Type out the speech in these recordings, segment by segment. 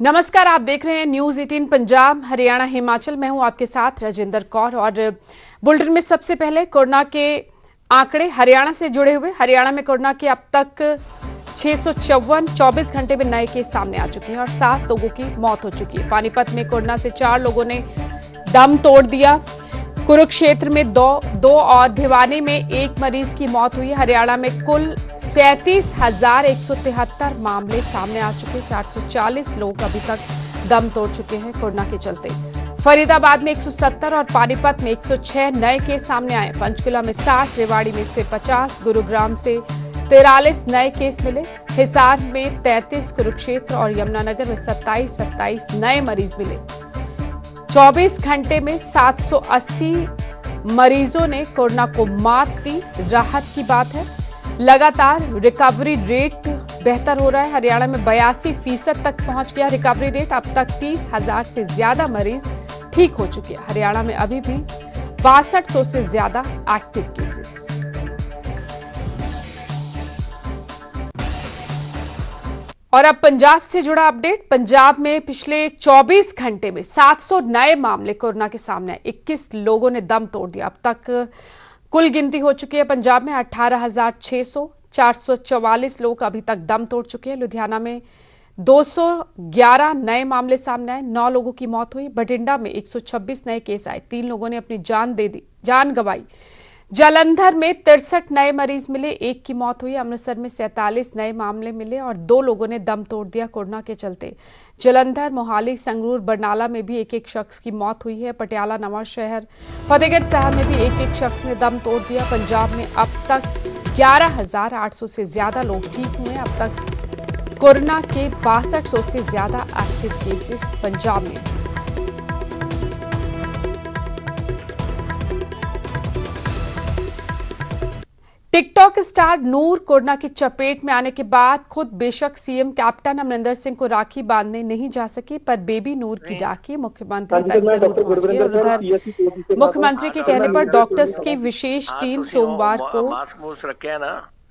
नमस्कार, आप देख रहे हैं न्यूज 18 पंजाब हरियाणा हिमाचल। मैं हूं आपके साथ राजेंद्र कौर और बुलेटिन में सबसे पहले कोरोना के आंकड़े हरियाणा से जुड़े हुए। हरियाणा में कोरोना के अब तक 654 24 घंटे में नए केस सामने आ चुके हैं और 7 लोगों की मौत हो चुकी है। पानीपत में कोरोना से 4 लोगों ने दम तोड़ दिया। कुरुक्षेत्र में 2 और भिवानी में 1 मरीज की मौत हुई। हरियाणा में कुल 37,173 मामले सामने आ चुके। 440 लोग अभी तक दम तोड़ चुके हैं कोरोना के चलते। फरीदाबाद में 170 और पानीपत में 106 नए केस सामने आए। पंचकुला में 60, रेवाड़ी में से 50, गुरुग्राम से 43 नए केस मिले। हिसार में 33, कुरुक्षेत्र और यमुनानगर में 27 नए मरीज मिले। 24 घंटे में 780 मरीजों ने कोरोना को मात दी। राहत की बात है, लगातार रिकवरी रेट बेहतर हो रहा है। हरियाणा में 82% तक पहुंच गया रिकवरी रेट। अब तक 30,000 से ज्यादा मरीज ठीक हो चुके हैं। हरियाणा में अभी भी 6200 से ज्यादा एक्टिव केसेस। और अब पंजाब से जुड़ा अपडेट। पंजाब में पिछले 24 घंटे में 700 नए मामले कोरोना के सामने आए। 21 लोगों ने दम तोड़ दिया। अब तक कुल गिनती हो चुकी है पंजाब में 18,600। 444 लोग अभी तक दम तोड़ चुके हैं। लुधियाना में 211 नए मामले सामने आए। 9 लोगों की मौत हुई। बठिंडा में 126 नए केस आए। 3 लोगों ने अपनी जान गंवाई। जालंधर में 63 नए मरीज मिले। 1 की मौत हुई। अमृतसर में 47 नए मामले मिले और 2 लोगों ने दम तोड़ दिया कोरोना के चलते। जालंधर, मोहाली, संगरूर, बरनाला में भी 1-1 शख्स की मौत हुई है। पटियाला, नवांशहर, फतेहगढ़ साहब में भी 1-1 शख्स ने दम तोड़ दिया। पंजाब में अब तक 11,800 से ज्यादा लोग ठीक हुए। अब तक कोरोना के 6200 से ज्यादा एक्टिव केसेस पंजाब में। टिकटॉक स्टार नूर कोरोना की चपेट में आने के बाद खुद बेशक सीएम कैप्टन अमरिंदर सिंह को राखी बांधने नहीं जा सके, पर बेबी नूर की राखी मुख्यमंत्री तक जरूर पहुंच गई। और उधर मुख्यमंत्री के कहने पर डॉक्टर्स की विशेष टीम सोमवार को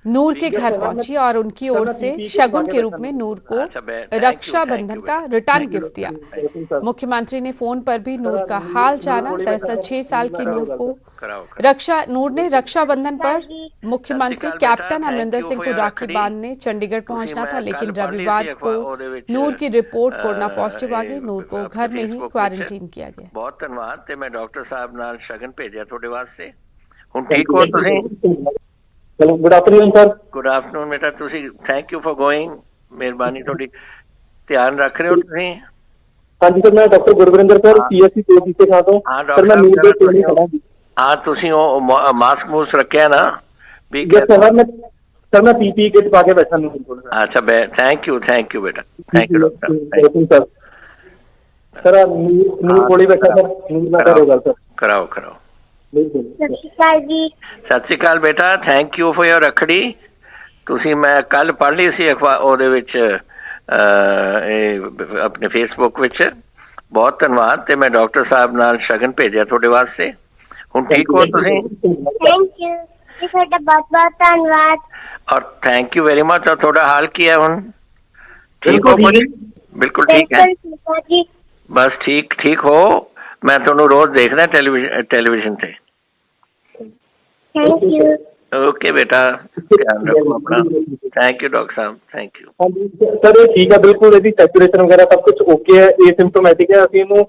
नूर के घर पहुंची और उनकी ओर से शगुन के रूप में नूर को रक्षाबंधन का रिटर्न गिफ्ट दिया। मुख्यमंत्री ने फोन पर भी नूर का हाल जाना। दरअसल 6 साल की नूर ने रक्षाबंधन पर मुख्यमंत्री कैप्टन अमरिंदर सिंह को राखी बांधने चंडीगढ़ पहुंचना था, लेकिन रविवार को नूर की रिपोर्ट कोरोना पॉजिटिव आ गई। नूर को घर में ही क्वारंटीन किया गया। बहुत धन्यवाद। मैं डॉक्टर साहब नाल शगन भेजा थोड़े वास्ते। हुण ठीक हो तुसीं? Good afternoon sir. Good afternoon बेटा। तुसी थैंक यू फॉर गोइंग। मेहरबानी थोड़ी ध्यान रख रहे हो तुसी? हाँ जी सर, मैं doctor Gurvinder sir PSC coach से खाता हूं। सर मैं न्यूज़ पे नहीं खड़ा हूं। हां तुसी मास्क मूस रखया ना? सर मैं पीपी किट पाके बैठा हूं। अच्छा थैंक यू बेटा। Thank you doctor. Sir sir news कोली बैठा सर, न्यूज़ ना करोगा सर। कराओ। सत श्री अकाल जी। सत श्री अकाल बेटा। Thank you for your rakhri. तुसी मैं कल पढ़ ली सी अखबार ओदे विच अपने फेसबुक विच। बहुत धन्यवाद। ते मैं डॉक्टर साहब नाल शगन भेजा थोड़े वास्ते। हुण ठीक हो तुसी? थैंक यू जी, ਤੁਹਾਡਾ बहुत धन्यवाद। और थैंक यू वेरी मच। और थोड़ा हाल की है हुण? ठीक हो? बिल्कुल ठीक है जी। बस ठीक हो। मैं तुहानू रोज देखदा टेलीविजन से। Thank you. ओके बेटा, ध्यान रखो अपना। थैंक यू डॉक्टर साहब। Thank you. हाँ जी सर, ये ठीक है बिल्कुल। यदि सैचुरेशन वगैरह सब कुछ ओके है, एसिम्प्टोमेटिक है, ਅਸੀਂ ਇਹਨੂੰ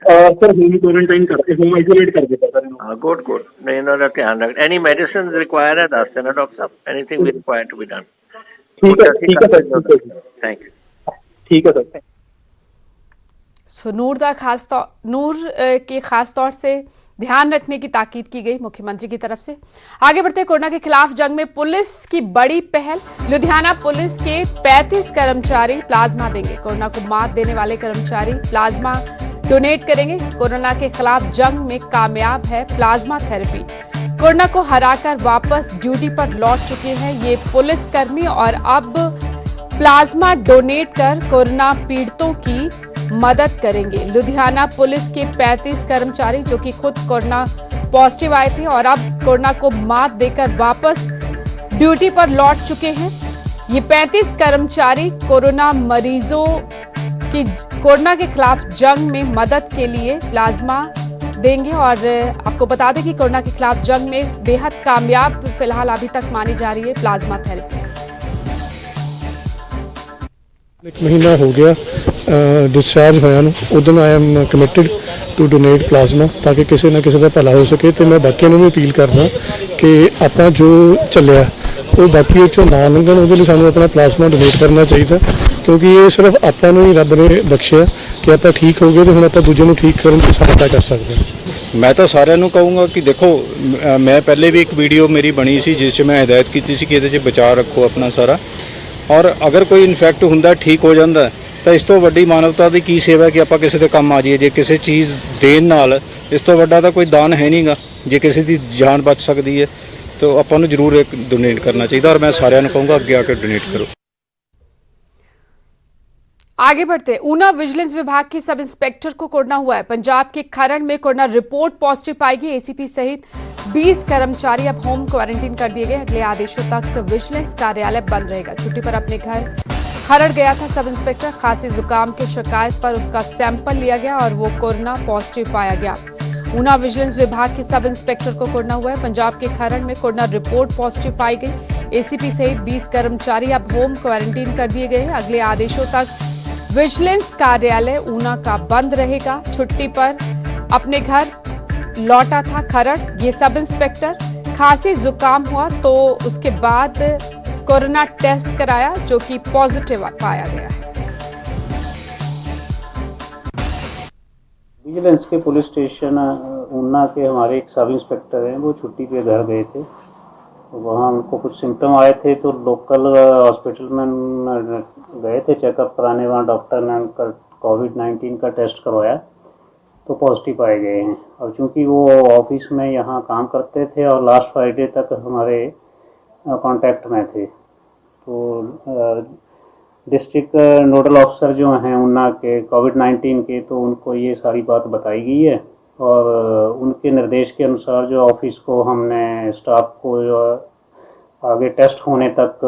सर होम क्वारंटाइन करके होम आइसोलेट कर देता सर ਇਹਨੂੰ। हाँ गुड नहीं ना ध्यान रख। एनी मेडिसिन रिक्वायर है दस देना डॉक्टर साहब। Anything we require to be done. ठीक है सर। Thank you. ठीक है सर। सो नूर के खास तौर से ध्यान रखने की ताकीद की गई मुख्यमंत्री की तरफ से। आगे बढ़ते कोरोना के खिलाफ जंग में पुलिस की बड़ी पहल। लुधियाना पुलिस के 35 कर्मचारी प्लाज्मा देंगे। कोरोना को मात देने वाले कर्मचारी प्लाज्मा डोनेट करेंगे। कोरोना के खिलाफ जंग में कामयाब है प्लाज्मा थेरेपी। कोरोना को हराकर वापस ड्यूटी पर लौट चुके हैं ये पुलिसकर्मी और अब प्लाज्मा डोनेट कर कोरोना पीड़ितों की मदद करेंगे। लुधियाना पुलिस के 35 कर्मचारी जो कि खुद कोरोना पॉजिटिव आए थे और अब कोरोना को मात देकर वापस ड्यूटी पर लौट चुके हैं। ये 35 कर्मचारी कोरोना मरीजों कि कोरोना के खिलाफ जंग में मदद के लिए प्लाज्मा देंगे। और आपको बता दें कि कोरोना के खिलाफ जंग में बेहद कामयाब फिलहाल अभी तक मानी जा रही है प्लाज्मा थेरेपी। एक महीना हो गया डिस्चार्ज होया ਨੂੰ ਉਦੋਂ I am committed to donate plasma ਤਾਂ ਕਿ ਕਿਸੇ ਨਾ ਕਿਸੇ ਦਾ ਭਲਾ ਹੋ ਸਕੇ ਤੇ ਮੈਂ ਬਾਕੀਆਂ ਨੂੰ ਵੀ ਅਪੀਲ ਕਰਦਾ ਕਿ ਆਪਾਂ ਜੋ ਚੱਲਿਆ ਉਹ ਬਾਕੀ ਉਹ ਚੋਂ ਨਾ ਲੰਘਣ, ਉਹਦੇ ਲਈ ਸਾਨੂੰ ਆਪਣਾ ਪਲਾਜ਼ਮਾ ਡੋਨੇਟ ਕਰਨਾ ਚਾਹੀਦਾ ਕਿਉਂਕਿ ਇਹ ਸਿਰਫ ਆਪਾਂ ਨੂੰ ਹੀ ਰੱਬ ਨੇ ਬਖਸ਼ਿਆ ਕਿ ਆਪਾਂ ਠੀਕ ਹੋ ਗਏ ਤੇ ਹੁਣ ਆਪਾਂ ਦੂਜੇ ਨੂੰ ਠੀਕ ਕਰਨ ਦੀ ਸਹਾਇਤਾ ਕਰ ਸਕਦੇ ਹਾਂ। मैं तो साਰਿਆਂ ਨੂੰ ਕਹੂੰਗਾ कि देखो मैं पहले भी एक वीडियो मेरी बनी सी जिस 'ਚ मैं हिदायत की सी कि ਇਹਦੇ 'ਚ बचा रखो अपना सारा, और अगर कोई इन्फेक्ट ਹੁੰਦਾ ठीक हो ਜਾਂਦਾ ਤਾਂ ਇਸ ਤੋਂ ਵੱਡੀ ਮਾਨਵਤਾ ਦੀ ਕੀ ਸੇਵਾ ਕਿ ਆਪਾਂ ਕਿਸੇ ਦੇ ਕੰਮ ਆ ਜਾਈਏ। ਜੇ ਕਿਸੇ ਚੀਜ਼ ਦੇਣ ਨਾਲ ਇਸ ਤੋਂ ਵੱਡਾ ਤਾਂ ਕੋਈ ਦਾਨ ਹੈ ਨਹੀਂਗਾ। ਜੇ ਕਿਸੇ ਦੀ ਜਾਨ ਬਚ ਸਕਦੀ ਹੈ ਤਾਂ ਆਪਾਂ ਨੂੰ ਜ਼ਰੂਰ ਇੱਕ ਡੋਨੇਟ ਕਰਨਾ ਚਾਹੀਦਾ, और मैं ਸਾਰਿਆਂ ਨੂੰ ਕਹੂੰਗਾ ਅੱਗੇ ਆ ਕੇ डोनेट करो। आगे बढ़ते, ऊना विजिलेंस विभाग के सब इंस्पेक्टर को कोरोना हुआ है। पंजाब के खरड़ में कोरोना रिपोर्ट पॉजिटिव पाई गई। एसीपी सहित 20 कर्मचारी अब होम क्वारंटीन कर दिए गए। अगले आदेशों तक विजिलेंस कार्यालय बंद रहेगा। छुट्टी पर अपने घर खरड़ गया था सब इंस्पेक्टर। खांसी जुकाम की शिकायत पर उसका सैंपल लिया गया और वो कोरोना पॉजिटिव पाया गया। ऊना विजिलेंस विभाग के सब इंस्पेक्टर को कोरोना हुआ है। पंजाब के खरड़ में कोरोना रिपोर्ट पॉजिटिव पाई गई। एसीपी सहित 20 कर्मचारी अब होम क्वारंटीन कर दिए गए। अगले आदेशों तक विजिलेंस कार्यालय ऊना का बंद रहेगा। छुट्टी पर अपने घर लौटा था खरड़ ये सब इंस्पेक्टर। खांसी जुकाम हुआ तो उसके बाद कोरोना टेस्ट कराया जो कि पॉजिटिव पाया गया है। विजिलेंस के पुलिस स्टेशन ऊना के हमारे एक सब इंस्पेक्टर हैं, वो छुट्टी पे घर गए थे। वहाँ उनको कुछ सिम्टम आए थे तो लोकल हॉस्पिटल में गए थे चेकअप कराने। वहाँ डॉक्टर ने उनका कोविड-19 का टेस्ट करवाया तो पॉजिटिव पाए गए हैं। और चूँकि वो ऑफिस में यहाँ काम करते थे और लास्ट फ्राइडे तक हमारे कांटेक्ट में थे, तो डिस्ट्रिक्ट नोडल ऑफिसर जो हैं ऊना के कोविड-19 के, तो उनको ये सारी बात बताई गई है। और उनके निर्देश के अनुसार जो ऑफिस को हमने स्टाफ को जो आगे टेस्ट होने तक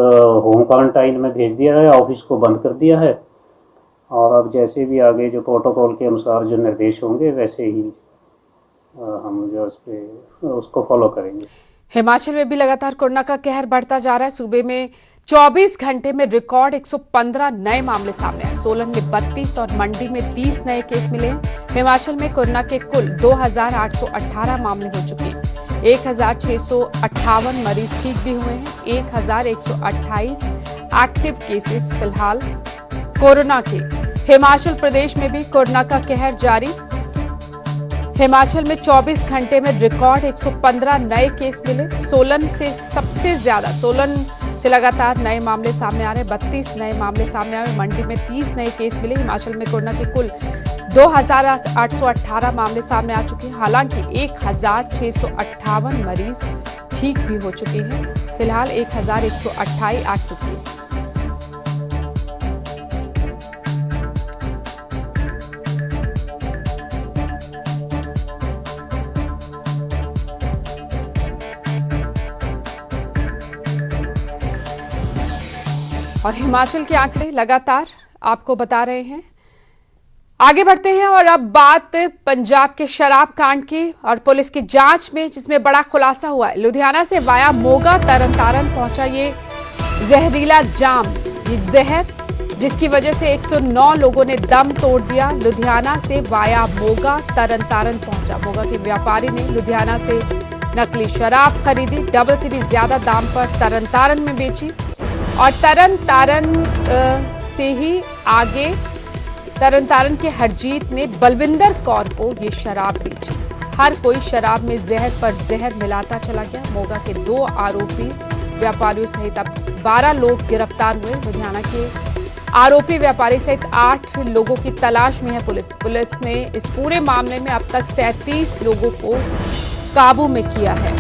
होम क्वारंटाइन में भेज दिया है, ऑफिस को बंद कर दिया है। और अब जैसे भी आगे जो प्रोटोकॉल के अनुसार जो निर्देश होंगे वैसे ही हम जो उस पर उसको फॉलो करेंगे। हिमाचल में भी लगातार कोरोना का कहर बढ़ता जा रहा है। सूबे में 24 घंटे में रिकॉर्ड 115 नए मामले सामने आए। सोलन में 32 और मंडी में 30 नए केस मिले हैं। हिमाचल में कोरोना के कुल 2818 मामले हो चुके हैं। 1658 मरीज ठीक भी हुए हैं। 1128 एक्टिव केसेस फिलहाल कोरोना के। हिमाचल प्रदेश में भी कोरोना का कहर जारी। हिमाचल में 24 घंटे में रिकॉर्ड 115 नए केस मिले। सोलन से सबसे ज्यादा, सोलन से लगातार नए मामले सामने आ रहे। 32 नए मामले सामने आए। मंडी में 30 नए केस मिले। हिमाचल में कोरोना के कुल 2818 मामले सामने आ चुके हैं। हालांकि 1658 मरीज ठीक भी हो चुके हैं। फिलहाल 1128 एक्टिव केसेस। और हिमाचल के आंकड़े लगातार आपको बता रहे हैं। आगे बढ़ते हैं और अब बात पंजाब के शराब कांड की और पुलिस की जांच में, जिसमें बड़ा खुलासा हुआ है। लुधियाना से वाया मोगा तरनतारन पहुंचा ये जहरीला जाम, ये जहर, जिसकी वजह से 109 लोगों ने दम तोड़ दिया। लुधियाना से वाया मोगा तरनतारन पहुंचा। मोगा के व्यापारी ने लुधियाना से नकली शराब खरीदी, डबल से भी ज्यादा दाम पर तरनतारन में बेची और तरनतारन से ही आगे तरनतारन के हरजीत ने बलविंदर कौर को ये शराब बेची। हर कोई शराब में जहर पर जहर मिलाता चला गया। मोगा के 2 आरोपी व्यापारियों सहित अब 12 लोग गिरफ्तार हुए। लुधियाना के आरोपी व्यापारी सहित 8 लोगों की तलाश में है पुलिस ने इस पूरे मामले में अब तक 37 लोगों को काबू में किया है।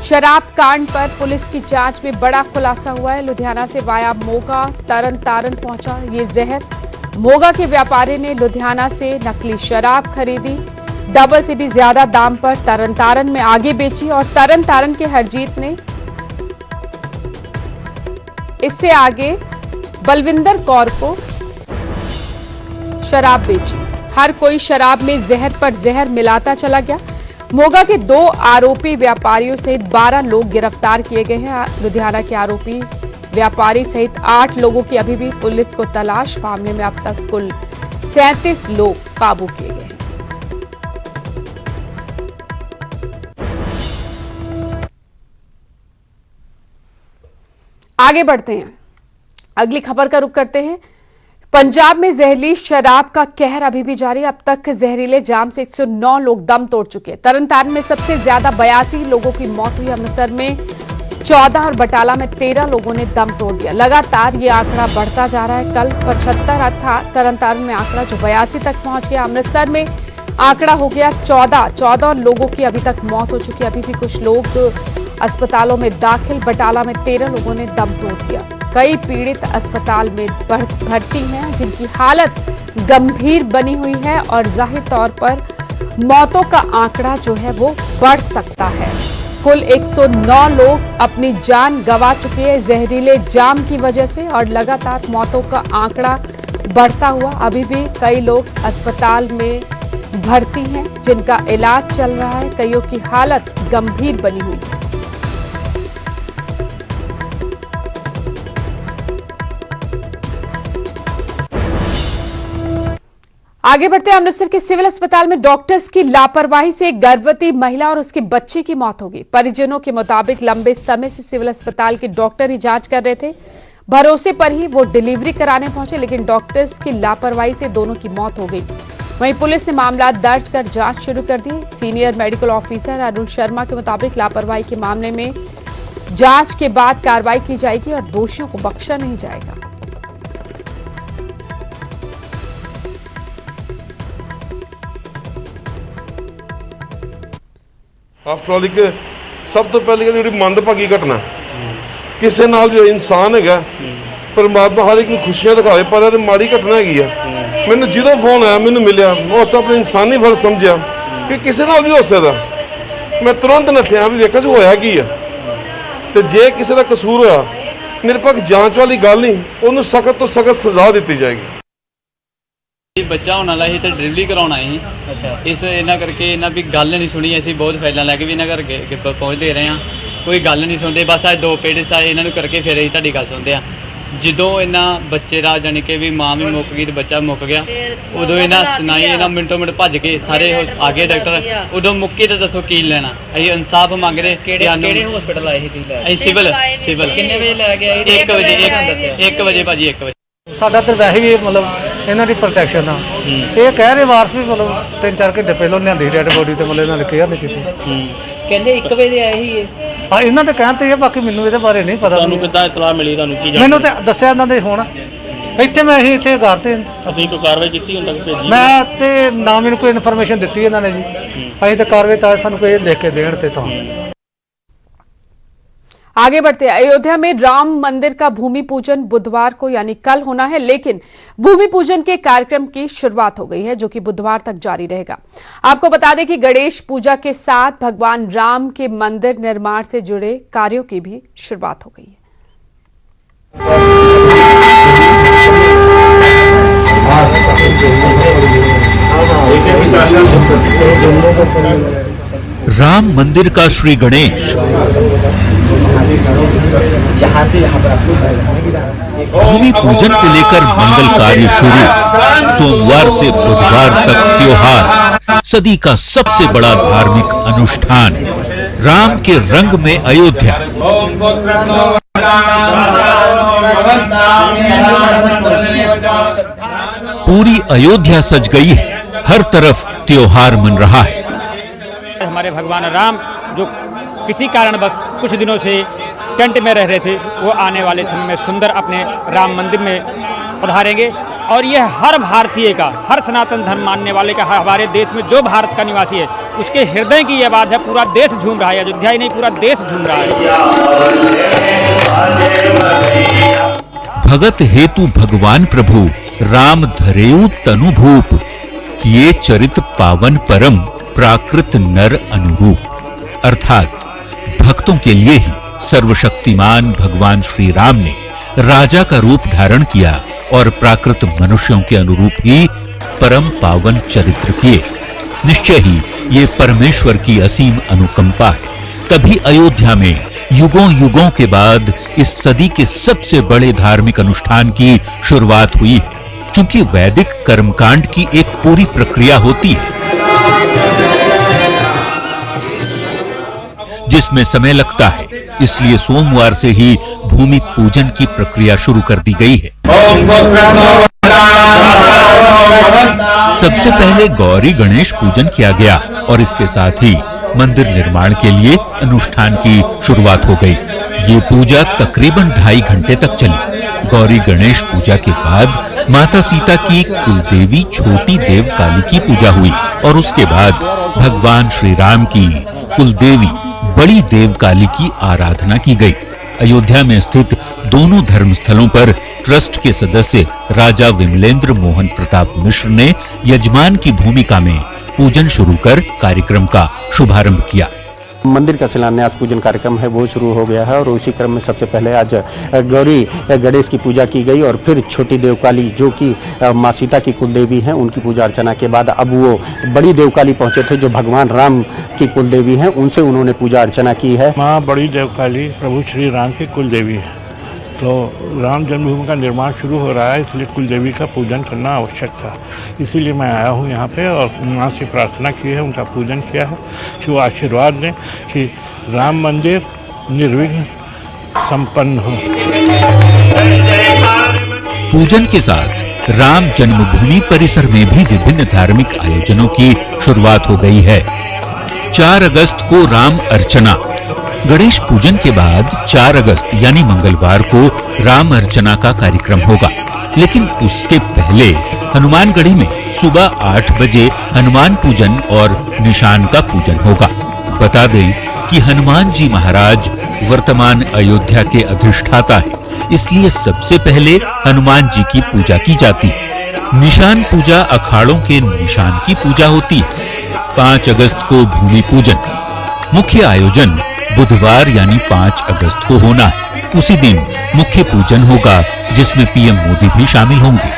शराब कांड पर पुलिस की जांच में बड़ा खुलासा हुआ है। लुधियाना से वाया मोगा तरनतारन पहुंचा ये जहर। मोगा के व्यापारी ने लुधियाना से नकली शराब खरीदी, डबल से भी ज्यादा दाम पर तरनतारन में आगे बेची और तरनतारन के हरजीत ने इससे आगे बलविंदर कौर को शराब बेची। हर कोई शराब में जहर पर जहर मिलाता चला गया। मोगा के 2 आरोपी व्यापारियों सहित 12 लोग गिरफ्तार किए गए हैं। लुधियाना के आरोपी व्यापारी सहित 8 लोगों की अभी भी पुलिस को तलाश। मामले में अब तक कुल 37 लोग काबू किए गए हैं। आगे बढ़ते हैं, अगली खबर का रुख करते हैं। पंजाब में जहरीली शराब का कहर अभी भी जारी। अब तक जहरीले जाम से 109 लोग दम तोड़ चुके हैं। तरनतारन में सबसे ज्यादा 82 लोगों की मौत हुई। अमृतसर में 14 और बटाला में 13 लोगों ने दम तोड़ दिया। लगातार ये आंकड़ा बढ़ता जा रहा है। कल 75 था तरनतारन में आंकड़ा, जो 82 तक पहुंच गया। अमृतसर में आंकड़ा हो गया 14 लोगों की अभी तक मौत हो चुकी है। अभी भी कुछ लोग अस्पतालों में दाखिल। बटाला में 13 लोगों ने दम तोड़ दिया। कई पीड़ित अस्पताल में भर्ती हैं, जिनकी हालत गंभीर बनी हुई है और जाहिर तौर पर मौतों का आंकड़ा जो है वो बढ़ सकता है। कुल 109 लोग अपनी जान गंवा चुके हैं जहरीले जाम की वजह से और लगातार मौतों का आंकड़ा बढ़ता हुआ। अभी भी कई लोग अस्पताल में भर्ती हैं, जिनका इलाज चल रहा है। कईयों की हालत गंभीर बनी हुई है। आगे बढ़ते हैं, अमृतसर के सिविल अस्पताल में डॉक्टर्स की लापरवाही से एक गर्भवती महिला और उसके बच्चे की मौत हो गई। परिजनों के मुताबिक लंबे समय से सिविल अस्पताल के डॉक्टर ही जांच कर रहे थे। भरोसे पर ही वो डिलीवरी कराने पहुंचे, लेकिन डॉक्टर्स की लापरवाही से दोनों की मौत हो गई। वहीं पुलिस ने मामला दर्ज कर जांच शुरू कर दी। Senior medical officer Arun Sharma के मुताबिक लापरवाही के मामले में जांच के बाद कार्रवाई की जाएगी और दोषियों को बख्शा नहीं जाएगा। आफ्टर ऑल एक सब तो पहले ਜਿਹੜੀ ਮੰਦਭਾਗੀ ਘਟਨਾ ਕਿਸੇ ਨਾਲ ਜੋ ਇਨਸਾਨ ਹੈਗਾ ਪਰਮਾਤਮਾ ਹਰ ਇੱਕ ਨੂੰ ਖੁਸ਼ੀਆਂ ਦਿਖਾਵੇ, ਪਰ ਇਹ ਮਾੜੀ ਘਟਨਾ ਹੈਗੀ ਆ। ਮੈਨੂੰ ਜਦੋਂ ਫੋਨ ਆਇਆ ਮੈਨੂੰ ਮਿਲਿਆ, ਮੈਂ ਉਸ ਆਪਣੇ ਇਨਸਾਨੀ ਫਰਜ਼ ਸਮਝਿਆ ਕਿ ਕਿਸੇ ਨਾਲ ਵੀ ਹੋ ਸਕਦਾ। ਮੈਂ ਤੁਰੰਤ ਨੱਠਿਆ ਵੀ ਵੇਖਾਂ ਸੀ ਹੋਇਆ ਕੀ ਆ, ਤੇ ਜੇ ਕਿਸੇ ਦਾ ਕਸੂਰ ਹੋਇਆ ਨਿਰਪੱਖ ਜਾਂਚ ਵਾਲੀ ਗੱਲ ਨਹੀਂ, ਉਹਨੂੰ ਸਖਤ ਤੋਂ ਸਖਤ ਸਜ਼ਾ ਦਿੱਤੀ ਜਾਏਗੀ। ਬੱਚਾ ਹੋਣ ਵਾਲਾ ਸੀ ਤੇ ਡਿਲੀਵਰੀ ਕਰਾਉਣਾ ਸੀ। ਅੱਛਾ, ਇਸ ਇਹਨਾਂ ਕਰਕੇ ਇਹਨਾਂ ਵੀ ਗੱਲ ਨਹੀਂ ਸੁਣੀ। ਅਸੀਂ ਬਹੁਤ ਫਾਈਲਾਂ ਲੈ ਕੇ ਵੀ ਇਹਨਾਂ ਘਰ ਪਹੁੰਚਦੇ ਰਹੇ ਹਾਂ, ਕੋਈ ਗੱਲ ਨਹੀਂ ਸੁਣਦੇ। ਬਸ ਅੱਜ 2 ਪੇਰੈਂਟਸ ਆਏ ਇਹਨਾਂ ਨੂੰ ਕਰਕੇ ਫਿਰ ਅਸੀਂ ਤੁਹਾਡੀ ਗੱਲ ਸੁਣਦੇ ਹਾਂ। ਜਦੋਂ ਇਹਨਾਂ ਬੱਚੇ ਦਾ ਜਾਣੀ ਕਿ ਵੀ ਮਾਂ ਵੀ ਮੁੱਕ ਗਈ ਤੇ ਬੱਚਾ ਮੁੱਕ ਗਿਆ, ਉਦੋਂ ਇਹਨਾਂ ਸੁਣਾਈ, ਇਹਨਾਂ ਮਿੰਟੋ ਮਿੰਟ ਭੱਜ ਕੇ ਸਾਰੇ ਆ ਗਏ ਡਾਕਟਰ। ਉਦੋਂ ਮੁੱਕੀ ਤਾਂ ਦੱਸੋ ਕੀ ਲੈਣਾ, ਅਸੀਂ ਇਨਸਾਫ ਮੰਗ ਰਹੇ। ਕਿਹੜੇ ਹਸਪੀਟਲ ਆਏ ਸੀ ਤੁਸੀਂ? ਅਸੀਂ ਸਿਵਲ। ਕਿੰਨੇ ਵਜੇ ਲੈ ਕੇ ਆਏ? 1 ਵਜੇ ਭਾਜੀ, 1 ਵਜੇ। ਸਾਡਾ ਤਾਂ ਵੈਸੇ ਵੀ ਮਤਲਬ ਇਹਨਾਂ ਦੀ ਪ੍ਰੋਟੈਕਸ਼ਨ ਆ। ਇਹ ਕਹਿ ਰਹੇ ਵਾਰਸ ਵੀ ਮਤਲਬ 3-4 ਘੰਟੇ ਪਹਿਲਾਂ ਲਿਆਂਦੀ ਡੈਡ ਬੋਡੀ ਤੇ ਮਤਲਬ ਇਹਨਾਂ ਨੇ ਕੇਅਰ ਨਹੀਂ ਕੀਤੀ। ਕਹਿੰਦੇ 1 ਵਜੇ ਆਏ ਸੀ ਇਹ। ਹਾਂ, ਇਹਨਾਂ ਦੇ ਕਹਿਣ ਤੇ ਇਹ, ਬਾਕੀ ਮੈਨੂੰ ਇਹਦੇ ਬਾਰੇ ਨਹੀਂ ਪਤਾ। ਤੁਹਾਨੂੰ ਕਿੱਦਾਂ ਇਤਲਾਹ ਮਿਲੀ? ਤੁਹਾਨੂੰ ਕੀ ਮੈਨੂੰ ਤਾਂ ਦੱਸਿਆ ਇਹਨਾਂ ਦੇ ਹੁਣ ਇੱਥੇ ਮੈਂ ਇੱਥੇ ਘਰ ਤੇ ਤੁਸੀਂ ਕੋਈ ਕਾਰਵਾਈ ਕੀਤੀ ਹੁਣ ਤੱਕ ਭੇਜੀ? ਮੈਂ ਤੇ ਨਾ ਮੈਨੂੰ ਕੋਈ ਇਨਫੋਰਮੇਸ਼ਨ ਦਿੱਤੀ ਇਹਨਾਂ ਨੇ ਜੀ। ਅਸੀਂ ਤਾਂ ਕਾਰਵਾਈ ਤਾਂ ਸਾਨੂੰ ਕੋਈ ਲਿਖ ਕੇ ਦੇਣ ਤੇ ਤਾਂ। आगे बढ़ते हैं, अयोध्या में राम मंदिर का भूमि पूजन बुधवार को यानी कल होना है, लेकिन भूमि पूजन के कार्यक्रम की शुरुआत हो गई है, जो कि बुधवार तक जारी रहेगा। आपको बता दें कि गणेश पूजा के साथ भगवान राम के मंदिर निर्माण से जुड़े कार्यों की भी शुरुआत हो गई है। राम मंदिर का श्री गणेश भूमि पूजन को लेकर मंगल कार्य शुरू। सोमवार से बुधवार तक त्योहार, सदी का सबसे बड़ा धार्मिक अनुष्ठान। राम के रंग में अयोध्या। पूरी अयोध्या सज गई है, हर तरफ त्योहार मन रहा है। हमारे भगवान राम जो किसी कारणवश कुछ दिनों से टेंट में रह रहे थे, वो आने वाले समय में सुंदर अपने राम मंदिर में पधारेंगे। और यह हर भारतीय का, हर सनातन धर्म मानने वाले का, हमारे देश में जो भारत का निवासी है उसके हृदय की यह बात है। पूरा देश झूम रहा है, अयोध्या ही नहीं पूरा देश झूम रहा है। भगत हेतु भगवान प्रभु राम धरेऊ तनु भूप, किए चरित पावन परम प्राकृत नर अनुरूप। अर्थात भक्तों के लिए ही सर्वशक्तिमान भगवान श्री राम ने राजा का रूप धारण किया और प्राकृत मनुष्यों के अनुरूप ही परम पावन चरित्र किए। निश्चय ही ये परमेश्वर की असीम अनुकंपा है। तभी अयोध्या में युगों युगों के बाद इस सदी के सबसे बड़े धार्मिक अनुष्ठान की शुरुआत हुई है। चूंकि वैदिक कर्मकांड की एक पूरी प्रक्रिया होती है जिसमें समय लगता है, इसलिए सोमवार से ही भूमि पूजन की प्रक्रिया शुरू कर दी गई है। सबसे पहले गौरी गणेश पूजन किया गया और इसके साथ ही मंदिर निर्माण के लिए अनुष्ठान की शुरुआत हो गई। ये पूजा तकरीबन 2.5 घंटे तक चली। गौरी गणेश पूजा के बाद माता सीता की कुलदेवी छोटी देव काली की पूजा हुई और उसके बाद भगवान श्री राम की कुलदेवी बड़ी देव काली की आराधना की गई। अयोध्या में स्थित दोनों धर्मस्थलों पर ट्रस्ट के सदस्य राजा विमलेंद्र मोहन प्रताप मिश्र ने यजमान की भूमिका में पूजन शुरू कर कार्यक्रम का शुभारंभ किया। मंदिर का शिलान्यास पूजन कार्यक्रम है वो शुरू हो गया है और उसी क्रम में सबसे पहले आज गौरी गणेश की पूजा की गई और फिर छोटी देवकाली जो कि माँ सीता की कुलदेवी हैं उनकी पूजा अर्चना के बाद अब वो बड़ी देवकाली पहुंचे थे जो भगवान राम की कुलदेवी हैं, उनसे उन्होंने पूजा अर्चना की है। माँ बड़ी देवकाली प्रभु श्री राम की कुलदेवी है, तो राम जन्मभूमि का निर्माण शुरू हो रहा है, इसलिए कुलदेवी का पूजन करना आवश्यक था। इसीलिए मैं आया हूँ यहाँ पे और माँ से प्रार्थना की है, उनका पूजन किया है कि वो आशीर्वाद दें कि राम मंदिर निर्विघ्न संपन्न हो। पूजन के साथ राम जन्मभूमि परिसर में भी विभिन्न धार्मिक आयोजनों की शुरुआत हो गई है। 4 अगस्त को राम अर्चना। गणेश पूजन के बाद 4 अगस्त यानी मंगलवार को राम अर्चना का कार्यक्रम होगा, लेकिन उसके पहले हनुमानगढ़ी में सुबह 8 बजे हनुमान पूजन और निशान का पूजन होगा। बता दें कि हनुमान जी महाराज वर्तमान अयोध्या के अधिष्ठाता है, इसलिए सबसे पहले हनुमान जी की पूजा की जाती है। निशान पूजा अखाड़ों के निशान की पूजा होती है। 5 अगस्त को भूमि पूजन। मुख्य आयोजन बुधवार यानी 5 अगस्त को होना है। उसी दिन मुख्य पूजन होगा जिसमें पीएम मोदी भी शामिल होंगे।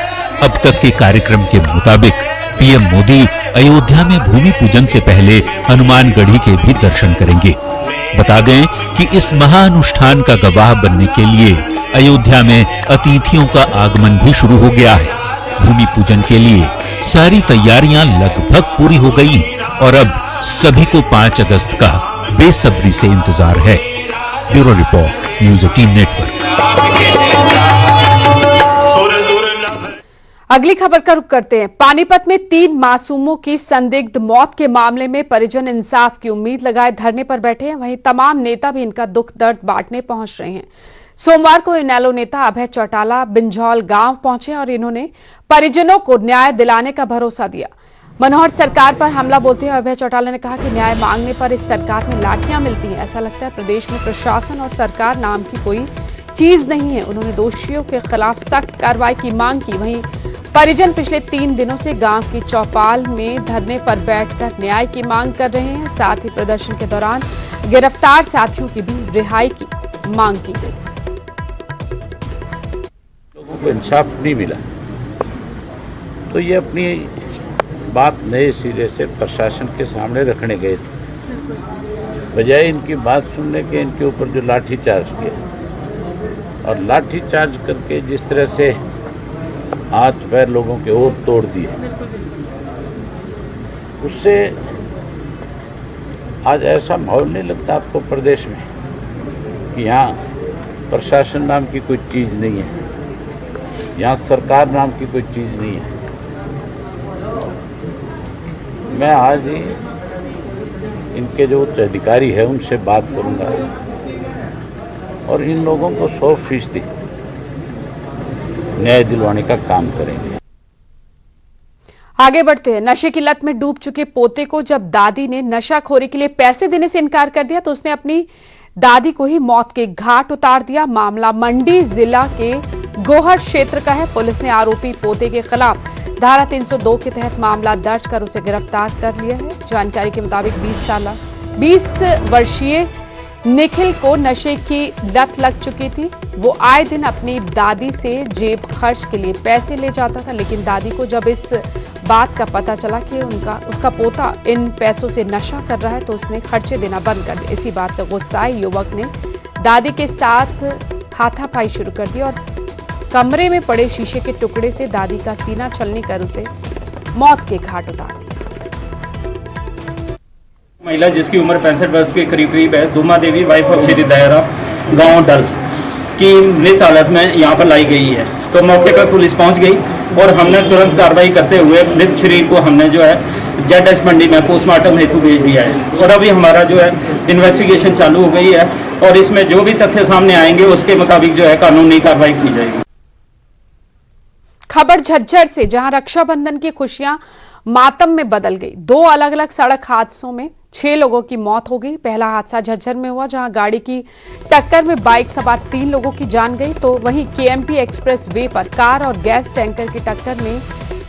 अब तक के कार्यक्रम के मुताबिक पीएम मोदी अयोध्या में भूमि पूजन से पहले हनुमानगढ़ी के भी दर्शन करेंगे। बता दें कि इस महाअनुष्ठान का गवाह बनने के लिए अयोध्या में अतिथियों का आगमन भी शुरू हो गया है। भूमि पूजन के लिए सारी तैयारियां लगभग पूरी हो गई और अब सभी को 5 अगस्त का बेसब्री से इंतजार है। Bureau report, news 18 network. अगली खबर का रुख करते हैं। पानीपत में 3 मासूमों की संदिग्ध मौत के मामले में परिजन इंसाफ की उम्मीद लगाए धरने पर बैठे हैं। वहीं तमाम नेता भी इनका दुख दर्द बांटने पहुंच रहे हैं। सोमवार को इनेलो नेता अभय चौटाला बिंझौल गांव पहुंचे और इन्होंने परिजनों को न्याय दिलाने का भरोसा दिया। मनोहर सरकार पर हमला बोलते हुए अभय चौटाला ने कहा कि न्याय मांगने पर इस सरकार में लाठियां मिलती हैं। ऐसा लगता है प्रदेश में प्रशासन और सरकार नाम की कोई चीज नहीं है। उन्होंने दोषियों के खिलाफ सख्त कार्रवाई की मांग की। वहीं परिजन पिछले 3 दिनों से गांव की चौपाल में धरने पर बैठकर न्याय की मांग कर रहे हैं। साथ ही प्रदर्शन के दौरान गिरफ्तार साथियों की भी रिहाई की मांग की गई। लोगों को इंसाफ नहीं मिला तो ये अपनी बात नए सिरे से प्रशासन के सामने रखने गए थे। बजाय इनकी बात सुनने के इनके ऊपर जो लाठी चार्ज किया और लाठी चार्ज करके जिस तरह से हाथ पैर लोगों के और तोड़ दिए, उससे आज ऐसा माहौल नहीं लगता आपको प्रदेश में कि यहाँ प्रशासन नाम की कोई चीज़ नहीं है, यहाँ सरकार नाम की कोई चीज़ नहीं है। मैं आज ही इनके जो उच्च अधिकारी है उनसे बात करूंगा और इन लोगों को 100% न्याय दिलवाने का काम करेंगे। आगे बढ़ते हैं। नशे की लत में डूब चुके पोते को जब दादी ने नशाखोरी के लिए पैसे देने से इनकार कर दिया तो उसने अपनी दादी को ही मौत के घाट उतार दिया। मामला मंडी जिला के गोहर क्षेत्र का है। पुलिस ने आरोपी पोते के खिलाफ धारा 302 के तहत मामला दर्ज कर उसे गिरफ्तार कर लिया है। जानकारी के मुताबिक 20 वर्षीय निखिल को नशे की लत लग चुकी थी। वो आए दिन अपनी दादी से जेब खर्च के लिए पैसे ले जाता था, लेकिन दादी को जब इस बात का पता चला कि उसका पोता इन पैसों से नशा कर रहा है तो उसने खर्चे देना बंद कर दिया। इसी बात से गुस्साए युवक ने दादी के साथ हाथापाई शुरू कर दी और कमरे में पड़े शीशे के टुकड़े से दादी का सीना छलनी कर उसे मौत के घाट उतार दिया। महिला जिसकी उम्र 65 वर्ष के करीब है, दुमा देवी वाइफ ऑफ श्री दायरा गांव डल की मृत हालत में यहाँ पर लाई गई है। तो मौके पर पुलिस पहुंच गई और हमने तुरंत कार्रवाई करते हुए मृत शरीर को हमने जो है जेडएस मंडी में पोस्टमार्टम हेतु भेज दिया है और अभी हमारा जो है इन्वेस्टिगेशन चालू हो गई है और इसमें जो भी तथ्य सामने आएंगे उसके मुताबिक जो है कानूनी कार्रवाई की जाएगी। खबर झज्जर से, जहां रक्षाबंधन की खुशियां मातम में बदल गई। 2 अलग अलग सड़क हादसों में 6 लोगों की मौत हो गई। पहला हादसा झज्जर में हुआ जहां गाड़ी की टक्कर में बाइक सवार 3 लोगों की जान गई, तो वहीं केएमपी एक्सप्रेस वे पर कार और गैस टैंकर की टक्कर में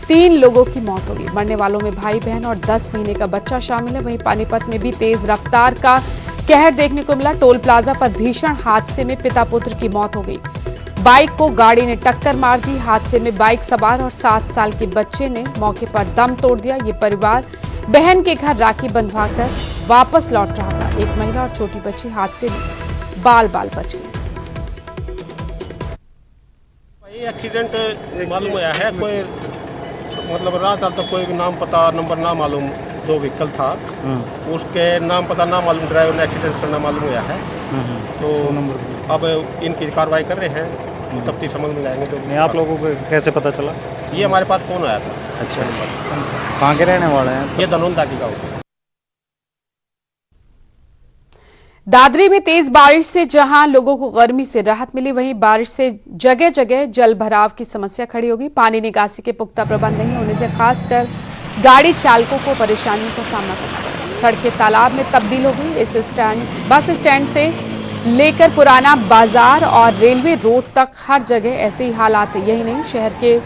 3 लोगों की मौत हो गई। मरने वालों में भाई बहन और 10 महीने का बच्चा शामिल है। वहीं पानीपत में भी तेज रफ्तार का कहर देखने को मिला। टोल प्लाजा पर भीषण हादसे में पिता पुत्र की मौत हो गई। बाइक को गाड़ी ने टक्कर मार दी। हादसे में बाइक सवार और 7 साल के बच्चे ने मौके पर दम तोड़ दिया। ये परिवार बहन के घर राखी बंधवाकर वापस लौट रहा था। एक महिला और छोटी बच्ची हादसे में बाल बाल बच गई। एक्सीडेंट मालूम हुआ है, कोई मतलब राह चलता कोई नाम पता नंबर ना मालूम 2 व्हीकल था, उसके नाम पता ना मालूम ड्राइवर ने एक्सीडेंट करना मालूम हुआ है। तो अब इनकी कार्रवाई कर रहे हैं, तफ्तीश समझ में आएंगे। तो नहीं, आप लोगों को कैसे पता चला? ये हमारे पास फोन आया था। अच्छा, कहाँ के रहने वाले हैं? ये धनौंदा की गाँव। दादरी में तेज बारिश से जहां लोगों को गर्मी से राहत मिली, वहीं बारिश से जगह जगह जल भराव की समस्या खड़ी होगी। पानी निकासी के पुख्ता प्रबंध नहीं होने से खासकर गाड़ी चालकों को परेशानियों का सामना करना पड़ा। सड़कें तालाब में तब्दील हो गई। बस स्टैंड से लेकर पुराना बाजार और रेलवे रोड तक हर जगह ऐसे ही हालात है। यही नहीं, शहर के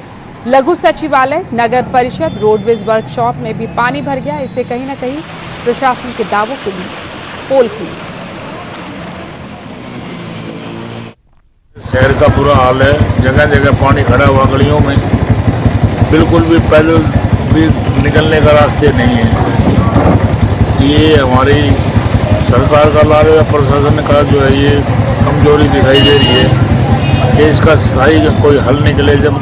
लघु सचिवालय, नगर परिषद, रोडवेज वर्कशॉप में भी पानी भर गया। इससे कहीं ना कहीं प्रशासन के दावों के भी पोल खुली। शहर का बुरा हाल है, जगह जगह पानी खड़ा हुआ गलियों में, बिल्कुल भी पैदल भी निकलने का रास्ते नहीं है। ये हमारी सरकार का लाभ है, प्रशासन का जो है ये कमजोरी दिखाई दे रही है कि इसका स्थायी कोई हल निकले। जब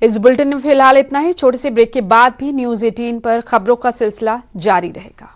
इस बुलेटिन में फिलहाल इतना ही। छोटे से ब्रेक के बाद भी न्यूज़ 18 पर खबरों का सिलसिला जारी रहेगा।